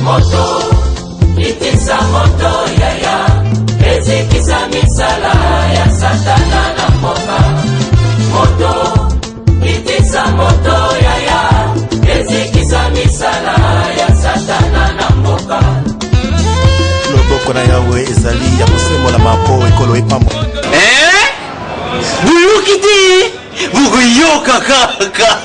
moto itisa moto yaya ezikisa misala ya satana na mboka moto itisa moto yaya ezikisa misala ya satana na mboka loboko na yawe ezali ya kosembola mapo ekolo epambo buyukiti bukuyoka kaka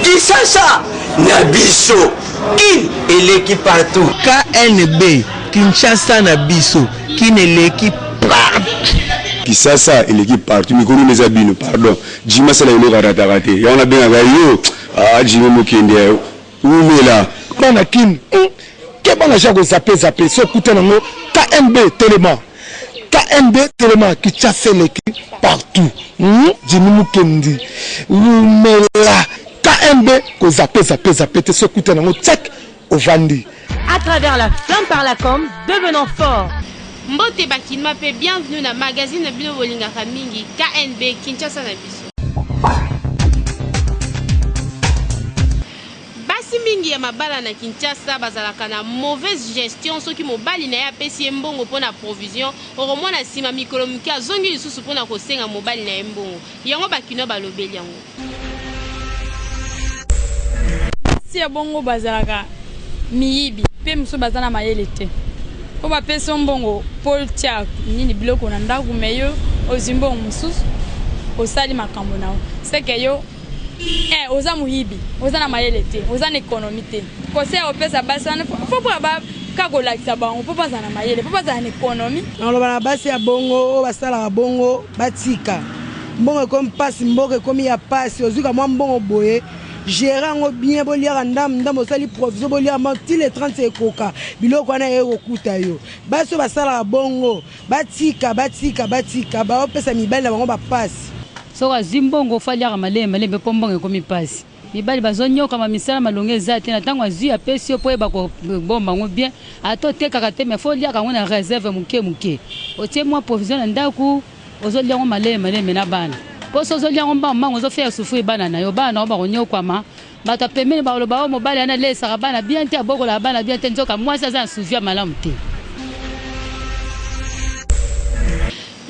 Kinshasa na biso kin eleki partout KNB Kinshasa na biso kin eleki partout Kinshasa eleki partout mikolo neza bino pardon jima sala ilo karata te yana benga gayo jima mokende umela bana kin ke bana jago zape so kuta nango KNB KNB Téléma Kinshasa eleki partout jimi mukendi umela KNB ko zape te so kuta nango check au vandi. À travers la flamme par la com, devenons forts. Mbote Bakinma pe bienvenue na magazine Bino Bolingaka mingi KNB Kinshasa na biso. Basi mingi ya mabala na Kinshasa bazalaka na mauvaise gestion soki mobali na ya pesi mbongo pona provision oromona sima mikolo muke azongi lisusu pona kosenga mobali na mbongo. Yango Bakinwa balobeli yango. Si ya bongo bazalaka miyibi pe muso bazana mayele te po ba peso mbongo Paul Tiak nini biloko na ndaku meyo ozimbongo mususu osali makambo nao seke yo oza muyibi oza na mayele te oza na ekonomi te kose opesa basana fo ba kagola kisabango po bazana mayele po bazana na ekonomi aloba na basi ya bongo o basala bongo batika mbongo comme passe mboke comme ya passe ozuka mwa mbongo boye gérant bien bolia ndam osali provision bolia manti les 30 ekoka biloko na eko kuta yo baso basala bongo batika ba opesa mibali na bango ba passe soka zimbongo faliaka malembe pombongo ekomi passe mibali bazonyoka ma misala malonge za te na tango azui apesi po eba ko bomba ngo bien ato te kaka te mais faut liaka ngo na réserve muke otie moi provision na ndaku ozolia ngo malembe na bana poso zolia ngomba mango zo faire souffrir bana na yo bana ba konyo kwama bata pemene ba loba mobali ana lesa bana bien te abokola bana bien te nzoka mwasi za souffrir malamu te.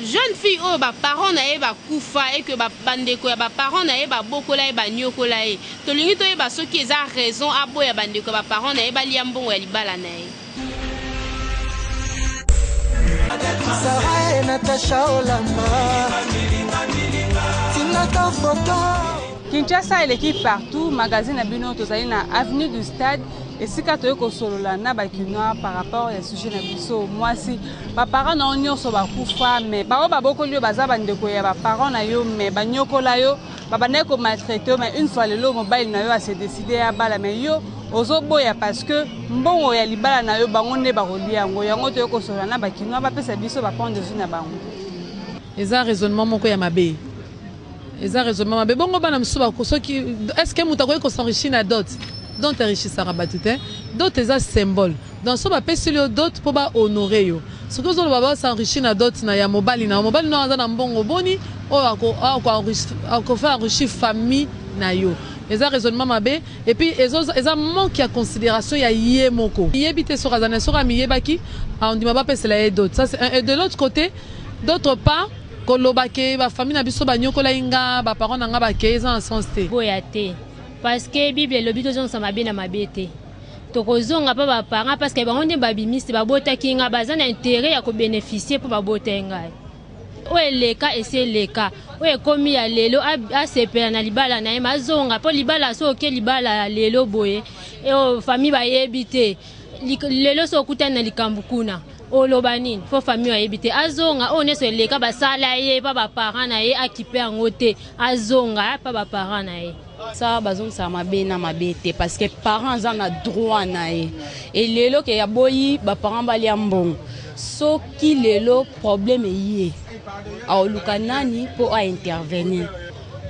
Jeune fille oh ba parents na ye ba kufa et que ba bandeko ya ba parents na ye ba bokola e ba nyokola e to lingi to e ba soki eza raison aboya bandeko ba parents na ye ba lia mbongo ya libala na ye. Kinshasa eleki partout magazine na bino tozali na avenue du stade esika toyeko solola na Bakinwa par rapport ya sujet na biso mwasi ba parents na nyonso bakufa mais bao babokoli baza bandeko ya ba parents na yo mais banyokola yo babane ko maltraiter mais une fois lelo mobile na yo a se décider ya bala mais yo ozoboya parce que mbongo ya libala na yo bango ne bakolia yango yango toyeko solola na Bakinwa bapesa biso ba point de vue na bango. Eza raisonnement moko ya mabe. Eza raisonnement mabe. Bongo bana msuba kosoki est-ce que mutako ko s'enrichir na dot? Dont enrichissera batute. Dot eza symbole. Dans so ba pesilo dot po ba honorer yo. Ce que zo baba s'enrichir na dot na ya mobali na aza na mbongo boni o ako faire enrichir famille na yo. Eza raisonnement mabe et puis eza manque ya considération ya yé moko. Yébité so razana so ramiyebaki on dit maba pesela e dot. Ça c'est un, et de l'autre côté d'autre part kolobake ba famille na biso ba nyokola inga ba parents na nga ba keza en sens te boyate parce que bible le but ozonga mabe na mabete to kozonga pa ba parents parce que ba onde ba bimisi ba bota kinga baza na intérêt ya ko bénéficier pour ba bota inga o eleka ese leka o ekomi ya lelo a sepela na libala na ema zonga po libala so ke libala lelo boye e o famille ba yebite lelo so kutana likambukuna olobani fo famille ayebite azonga one so leka basala ye pa ba parents na ye akipe angote azonga pa ba parents na ye ça bazong sa mabe na mabete parce que parents en a droit na ye et lelo ke ya boyi ba parents bali ambong so ki lelo problème ye a olukanani po a intervenir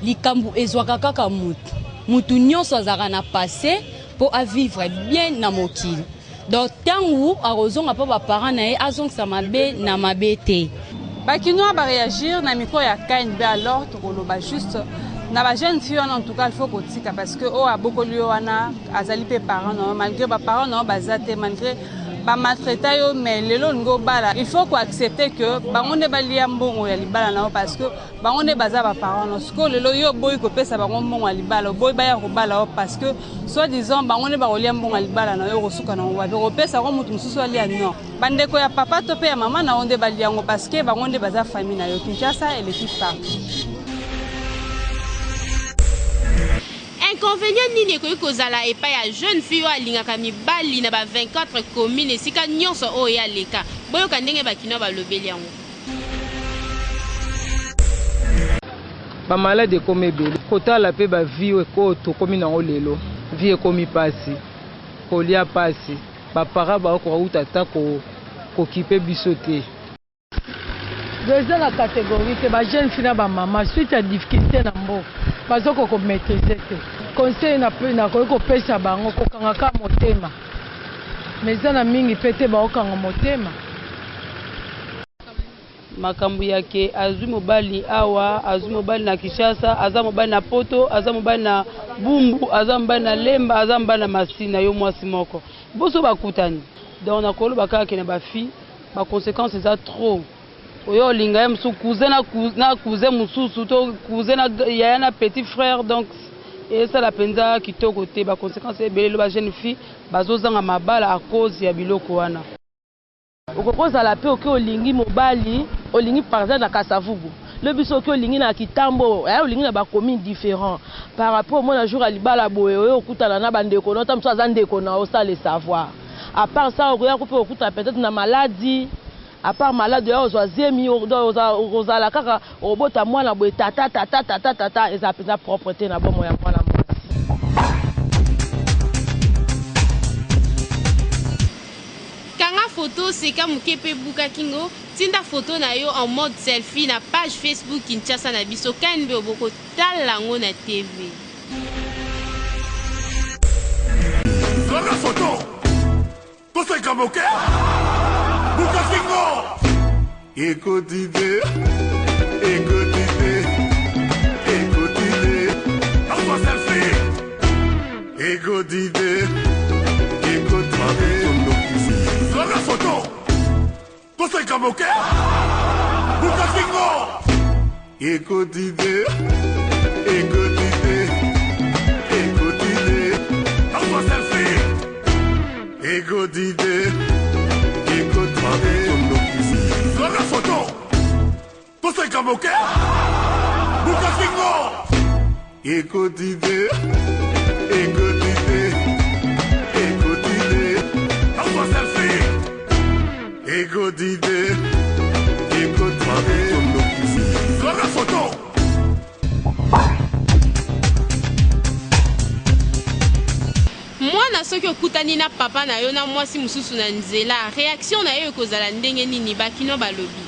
likambu ezwaka kaka mutu nyonso azaka na passé po a vivre bien na mokili. Donc tant où à raison à pas parents na azong ça mabe na mabete Bakinwa ba réagir na micro ya KNB alors to koloba juste na ba jeune fille en tout cas il faut kotika parce que o abokoli wana azali pe parents non malgré ba parents non bazate malgré ba maltraiter yo mais lelo ngo bala il faut ko accepter que bango ne balia mbongo ya libala na parce que bango ne baza ba parents non sko lelo yo boy ko pesa bango mbongo ya libala boy baya ko bala parce que soit disant bango ne ba kolia mbongo ya libala na yo ko suka na wa ko pesa ko mutu mususu alia non bande ko ya papa to pe ya mama na onde balia ngo parce que bango ne baza famille na yo Kinshasa et l'équipe partout. Inconvénient nini ekoki kozala epai ya jeune fille oyo alingaka mibali na ba 24 communes esika nyonso oyo aleka boyoka ndenge bakino balobeli yango bamalade ekomi ebele kotala mpe bavie eko tokomi nango lelo vie ekomi pasi kolia pasi bapara bakokauta ata kokipe biso te eza na catégorie te bajeune fille na bamama suite ya difficulté na mboka bazoko komaîtriser te conseil nakoki kopesa bango kokangaka motema mais eza na mingi mpe te baokanga motema makambo yake azwi mobali awa azwi mobali na Kinshasa aza mobali na Poto aza mobali na Bumbu aza mobali na Lemba aza mobali na Masina yo mwasi moko boso bakutani donc nakoloba kaka na bafi ba conséquences eza trop oyo linga ya musu cousin na cousin mususu to cousin na yaya na petit frère donc et ça la penza kitoko te ba conséquences ebele ba jeune fille bazozanga mabala à cause ya biloko wana okokoza la pe oke olingi mobali olingi par exemple na Kasavubu le biso oke olingi na Kitambo olingi na ba commune différent par rapport au mona jour à libala boye oyo okutana na bandeko nota musu azandeko na osa le savoir à part ça okoya ko pe okuta peut-être na maladie à part malade ya ozwazemi ozala kaka obota mwana boye tata eza peza propreté na bomo ya mwana mwasi. kanga photo seka mukepe buka kingo tinda photo na yo en mode selfie na page Facebook Kinshasa na biso kanbe oboko talango na TV. Zona photo toseka moke buka kingo écoutez en selfie écoutez Zona photo toseka moke buka kingo écoutez en selfie écoutez Zona photo toseka moke buka kingo écoutez en selfie écoutez Zona photo mwana soki okutani na papa na yo na mwasi mususu na nzela réaction na yo ekozala ndenge nini bakino balobi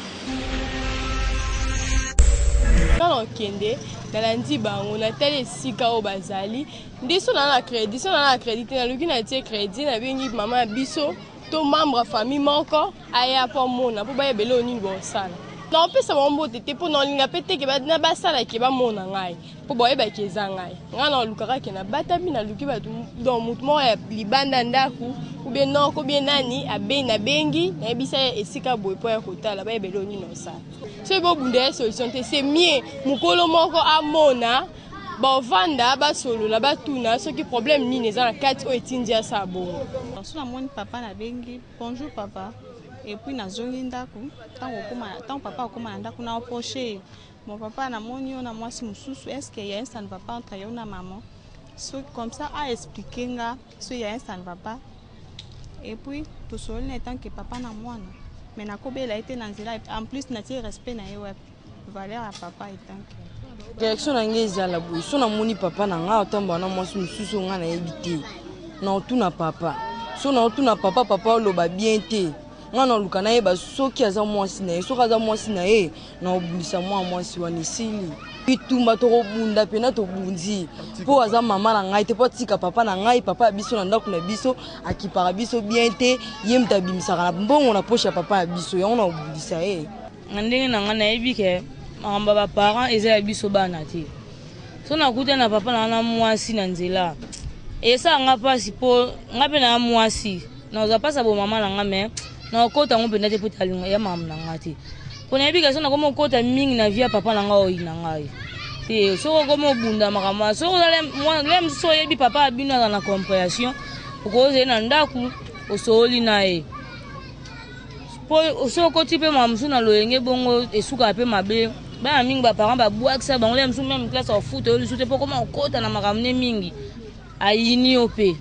kala okende nalandi bango natali esika oyo bazali nde so na crédit te naluki natie crédit nabengi mama ya biso to membre ya famille moko aya mpo mona mpo bayebele oyo nini bosala naopesa bango mbote te mpo naolinga mpe teke na basalaki bamona ngai mpo boyebaki eza ngai ngai nalukaka ke nabatami naluki bato don motu moko ya libanda ndako ubie noko ubie nani nabengi nayebisa esika boye mpo ya kotala bayebele oyo nini osala soki bobunda ya solution te c'est mieux mokolo moko amona bovanda basolola batuna soki problème nini eza na kati oyo etindi asa bongo so namoni papa nabengi bonjour papa et puis nazongi ndako ntango papa akoma na ndako na oproche mon papa namoni yo na mwasi mosusu est-ce que ya ça ne va pas entre yo na maman so comme ça a expliqué nga so ya ça ne va pas et puis tosololi na etant que papa na mwana mais nakobela ete na nzela en plus natie respect na ye wapi valeur ya papa etant que réaction na ngai ezala boye so namoni papa na ngai otambola na mwasi mosusu ngai nayebi te na otuna papa so na otuna papa oloba bien te ngai naluka nayeba soki aza mwasi na ye soki aza mwasi na ye na obundisa mwasi wana esili bitumba tokobunda pena tobundi mpo aza mama na ngai te mpo atika papa na ngai papa ya biso na ndako na biso akipaka biso bien te ye moto abimisaka na mbongo na poshe ya papa ya biso yango na obundisa ye na ndenge na ngai nayebi ke makambo ya baparent eza ya biso bana te so nakuta na papa na mwasi na nzela esa nga pasi po nga pe na mwasi na za pasa bo mama na nga me na kota ngo penda te puta linga ya mama na ngati pona bika so na komo kota mingi na via papa na nga o ina ngai te so komo bunda makama so lem so yebi papa bino na compréhension ko ze na ndaku o soli na e po so ko tipe mamsu na loyenge bongo esuka pe mabe ba mingi ba parents ba bouaksa ba lem so même classe au foot o lisute po komo kota na makamne mingi ayini ope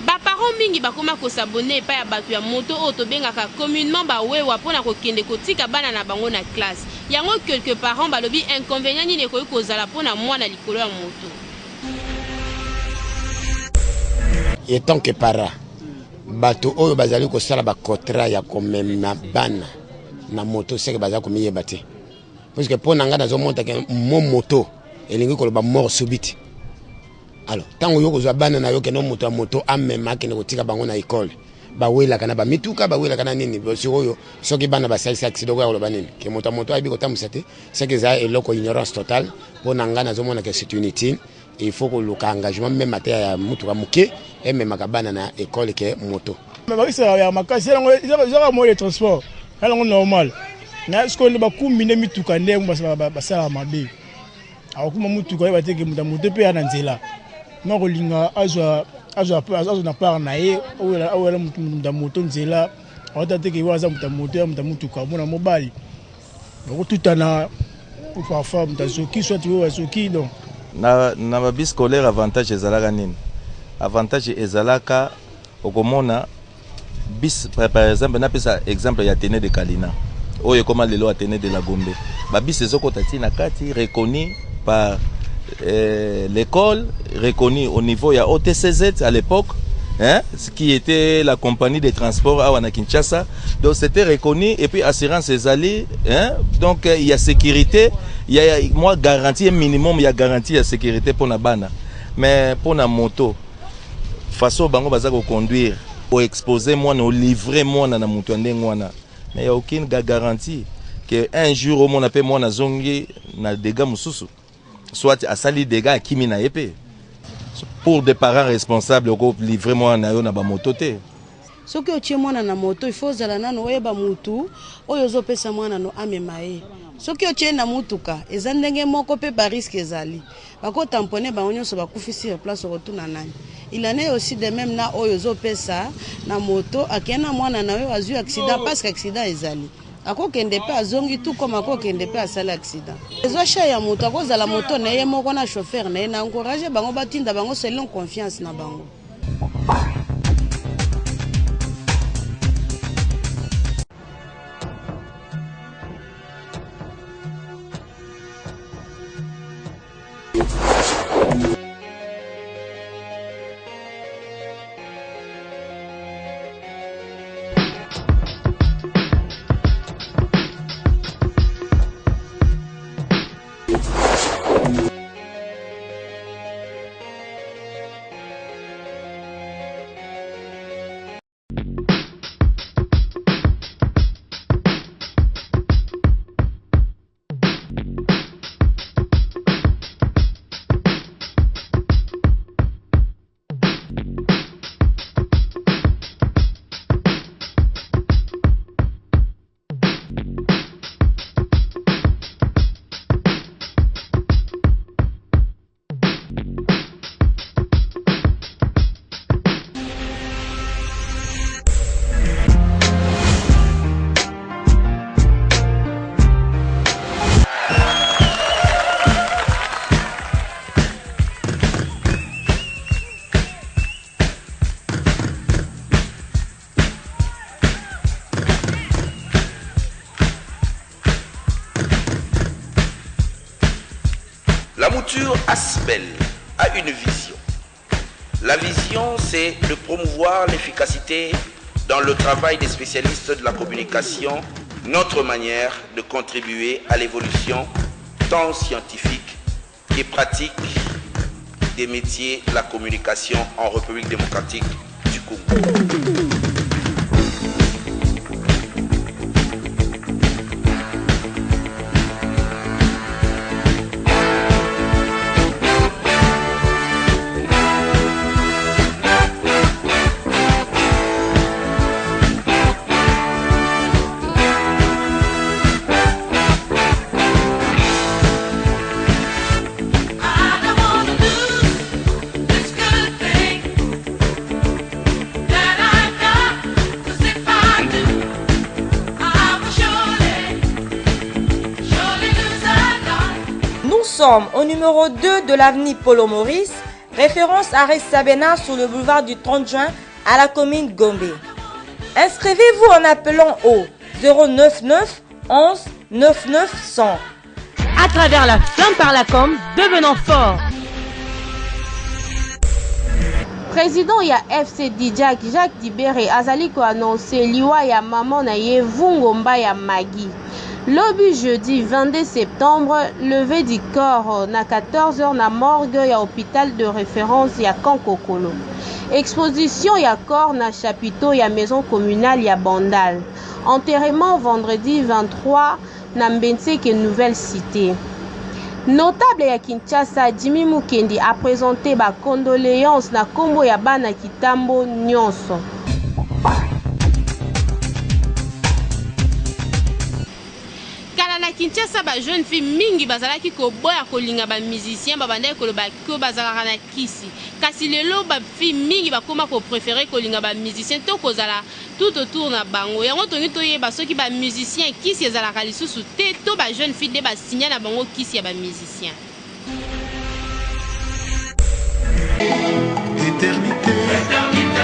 baparents mingi bakoma kosabone epai ya bato ya moto oyo tobengaka communement bawewa mpona kokende kotika bana na bango na classe yango quelque parents balobi inconvénient nini ekoki kozala mpona mwana likolo ya moto etant que para bato oyo bazali kosala bacontra ya komema bana na moto seke bazali komiyeba te parce que mpona ngai nazomontake mo moto elingi koloba mort subite alors tango yo kozwa bana na yo keno moto ya moto amema akende kotika bango na ekole bawelaka na bamituka bawelaka na nini sikoyo soki bana basalisi accident okoya koloba nini ke moto ya moto ayebi kotambwisa te seke ezala eloko ignorance totale mpona ngai nazomona ke c'est inutile il faut koluka engagement même ate ya mutuka moke ememaka bana na ekole ke moto bakisaka ya makasi ezaka moyen de transport yango normal na sikoyo bakumbine mituka ndenge basalaka mabe akokuma mutuka oyeba te ke moto ya moto mpe ya na nzela na kolinga azwa na part na ye awela moto ya moto nzela awata te ke yo aza moto ya moto ya moto ya mutuka mona mobali bakotutana parfois moto azoki soit oyo azoki donc na babis scolaire avantage ezalaka nini avantage ezalaka okomona bis par exemple napesa exemple ya Athénée de Kalina oyo ekoma lelo Athénée de la Gombe babis ezokota ti na kati reconnu par l'école, reconnu au niveau ya OTCZ à l'époque, hein, ce qui était la compagnie de transport à Kinshasa. Donc c'était reconnu et puis assurance ezali, hein, donc il y a sécurité, il y a moi garantie un minimum, il y a garantie de sécurité pour na bana. Mais pour na moto, façon bango bazako conduire, au exposer moi, au livrer moi na moto ndengwana. Mais il n'y a aucune garantie que un jour au monde appelle moi na zongi na dégâts mususu. Soit à sali dégâts à kimi na épée. Pour des parents responsables, on livrer moi na yo na ba moto te. Soki otie mwana na moto il faut zala nano oyeba mutu oyo ozopesa mwana no amema ye. Soki otie na mutuka eza ndenge moko pe ba risque ezali. Bako tamponner ba nyonso bakufisi ya place rotuna nani. Il en est aussi de même na oyo ozopesa na moto akena mwana na yo azu accident parce que accident ezali. Ako kende pe azongi tout comme ako kende pe asala accident. Ezo cha ya moto akozala moto na ye moko na chauffeur na ye na encourager bango batinda bango selon confiance na bango. La mouture Asbel a une vision. La vision, c'est de promouvoir l'efficacité dans le travail des spécialistes de la communication, notre manière de contribuer à l'évolution tant scientifique et pratique des métiers de la communication en République démocratique du Congo. sommes au numéro 2 de l'avenue Polo Maurice, référence à Sabena sur le boulevard du 30 juin à la commune Gombe. Inscrivez-vous en appelant au 099 11 99 100. À travers la flamme par la com, devenons forts. Président ya FC Dijak Jacques Dibere azali ko annoncer liwa ya maman na ye Vungomba ya Magi. Lobby jeudi 22 septembre, levée du corps na 14h na morgue ya hôpital de référence ya Kankokolo. Exposition ya corps na chapiteau ya maison communale ya Bandal. Enterrement vendredi 23 na Mbenseke Nouvelle Cité. Notable ya Kinshasa, Jimmy Mukendi a présenté ba condoléances na kombo ya bana kitambo nyonso. Kala na Kinshasa ba jeune fille mingi bazalaki ko boya kolinga ba musicien ba bandai ko ba ko bazalaka na kisi. Kasi lelo ba fille mingi ba koma ko préférer kolinga ba musicien to kozala tout autour na bango. Yango tongi toyeba soki ba musicien kisi ezalaka lisusu te to ba jeune fille de ba signa na bango kisi ya ba musicien. Éternité, éternité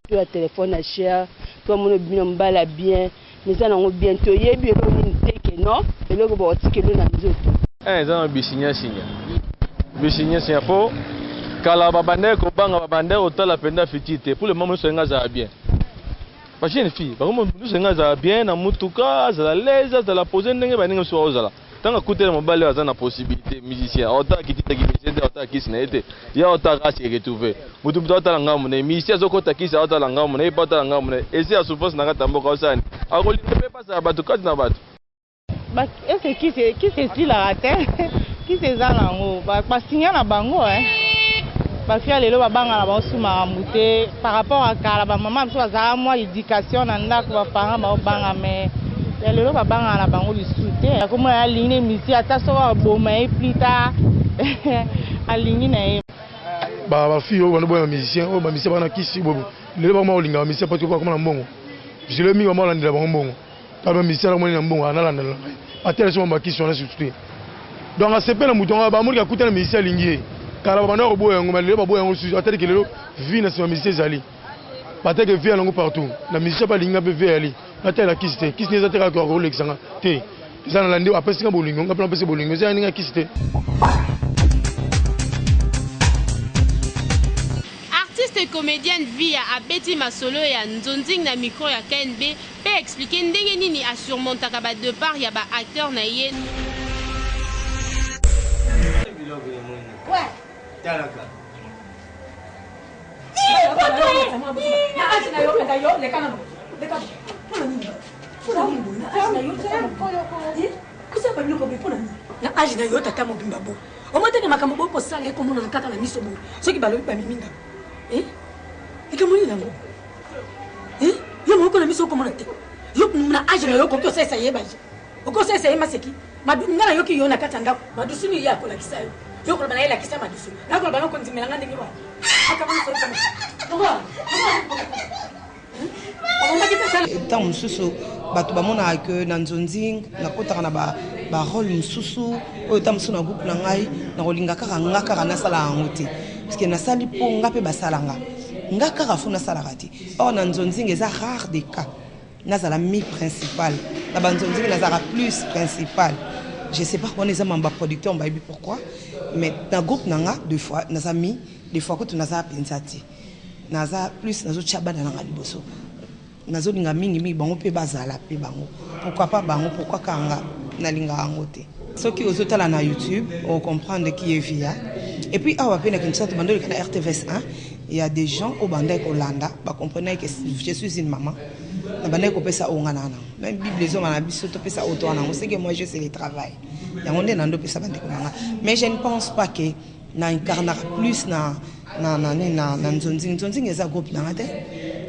tu as téléphone à cher, toi mon bien mbala bien, mais ça non bientôt yebi ko ni teke non, et le ko tike na nzoto. Ça bisinya sinya. Bisinya sinya po kala babande ko banga babande otala penda fitite pour le moment senga za bien. Ba jeune fille, ba mo senga za bien na mutuka, za la leza, za la poser ndenge ba ninga so ozala. Tant que côté mobile a une possibilité musicien autant qui autant qui s'est été il y a autant à se retrouver mutu autant langa mon musicien zokota qui autant langa mon et pas langa mon et c'est à souffrance na katambo ka osani a ko lipe pas ça batu ka na batu ba est qui c'est si la raté qui c'est ça nango ba signer na bango ba fia lelo ba banga na ba suma mute par rapport à kala ba maman so za moi éducation na ndako ba parents ba banga mais ya lelo ba banga na bango lisute comme ya ligne misi ata so ba boma et plus tard a ligne na ba fille o ba musicien o ba musicien ba na kisi bobo lelo ba ma olinga musicien parce que comme na mbongo je le mi ba ma la ndela ba mbongo ta ba musicien mo na mbongo ana la ndela atele so ba kisi on a surtout donc a sepela mutonga ba mo ka kutana musicien lingi kala ba na ko boya ngoma lelo ba boya ngo su atele ke lelo vie na so musicien zali peut-être que vie alongo partout la musicien ba linga be vie ali natela kiste kiste neza teka ko rolexanga te ça na landi apesi ka bolingo ngapela apesi bolingo ça ninga kiste. Artiste et comédienne via Abeti Masolo ya Nzonzing na micro ya KNB peut expliquer ndenge nini a surmontaka ba de part ya ba acteur na ye. Ouais. Talaka. na age na yo tata mobimba bo omoteke makambo bo posala komona kaka na miso bo soki balobi bamiminga ekamoni nango yo moko na miso okomona te yo na age na yo koki osesa yebaje oki osesa ye maseki nga na yoki yo na kati ya ndako madusuni ye akolakisa yo yo koloba na ye lakisa madusuni nakoloba nokondimelanga ndenge ba ntango mosusu bato bamonaka ke na nzonzing nakotaka na barole mosusu oyo ntango mosusu na groupe na ngai nakolinga kaka nga kaka nasala yango te parceke nasali mpo nga mpe basalanga nga kaka fo nasalaka te or na nzonzing eza rare des cas nazala mi principal na banzonzing nazala plus principal je sais pas wana eza mamba producteur mbayebi pourquoi mais na groupe na nga deux fois naza mi des fois kutu nazala mpenza te naza plus nazotia bana nanga liboso nazolinga mingi bango mpe bazala mpe bango pourquoi pas bango pourquoi kanga nalinga yango te soki ozotala na YouTube on comprendre qui est via et puis awa pe na Kinshasa bandoli kana RTVS 1 il y a des gens au bandai Kolanda ba comprendre que je suis une maman na bandai ko pesa onga nana même bible zo na biso to pesa auto na on sait que moi je c'est le travail yango nde nando pesa bandai konanga mais je ne pense pas que na incarnera plus na nzonzing eza groupe na te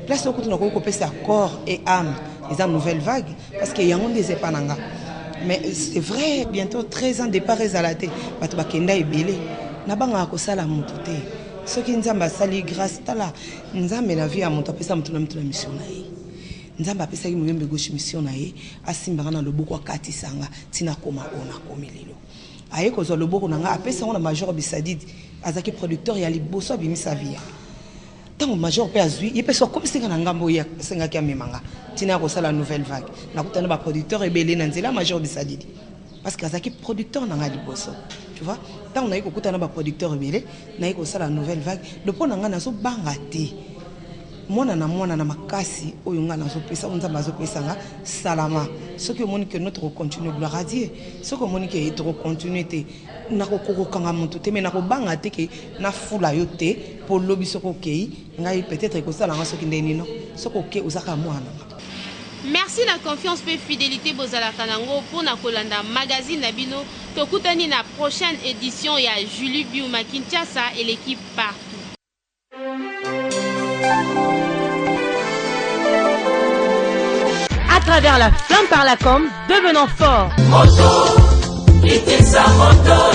place okutu na ko pesa corps et âme eza nouvelle vague parce que yango ndeze pananga mais c'est vrai bientôt 13 ans départ ezalate bato bakenda ebele na banga ko sala mutu te soki nzamba sali grâce tala nzambe na vie ya mutu apesa mutu na mission na ye nzambe apesaki moyembe gauche mission na ye asimbaka na loboko akatisanga tina koma ona komelelo aye kozwa loboko na nga apesango na major Bisadidi azaki producteur ya liboso abimisa via tango major pe azwi ye pe so comme singa na ngambo ya singa ki amemanga tina ko sala nouvelle vague nakutana ba producteur ebele na nzela major Bisadidi parce que azaki producteur na nga liboso tu vois tango na yiko kutana ba producteur ebele na yiko sala nouvelle vague le pona nga nazo banga te mwana na makasi oyo nga nazo pesa nzamba azo pesa nga salama ce que moni que notre continue gloire à Dieu ce que moni que être continue te na ko kanga muntu te mais na ko banga te ke na fula yo te pour lobi soko kei ngai peut-être ko sala nga soki ndeni no soko ke uzaka mwana. Merci la confiance et fidélité bozala kanango pour na kolanda magazine Nabino tokutani na prochaine édition ya Julie Biouma Kinshasa et l'équipe partout. À travers la flamme par la com, devenons forts. Moto, ite sa moto.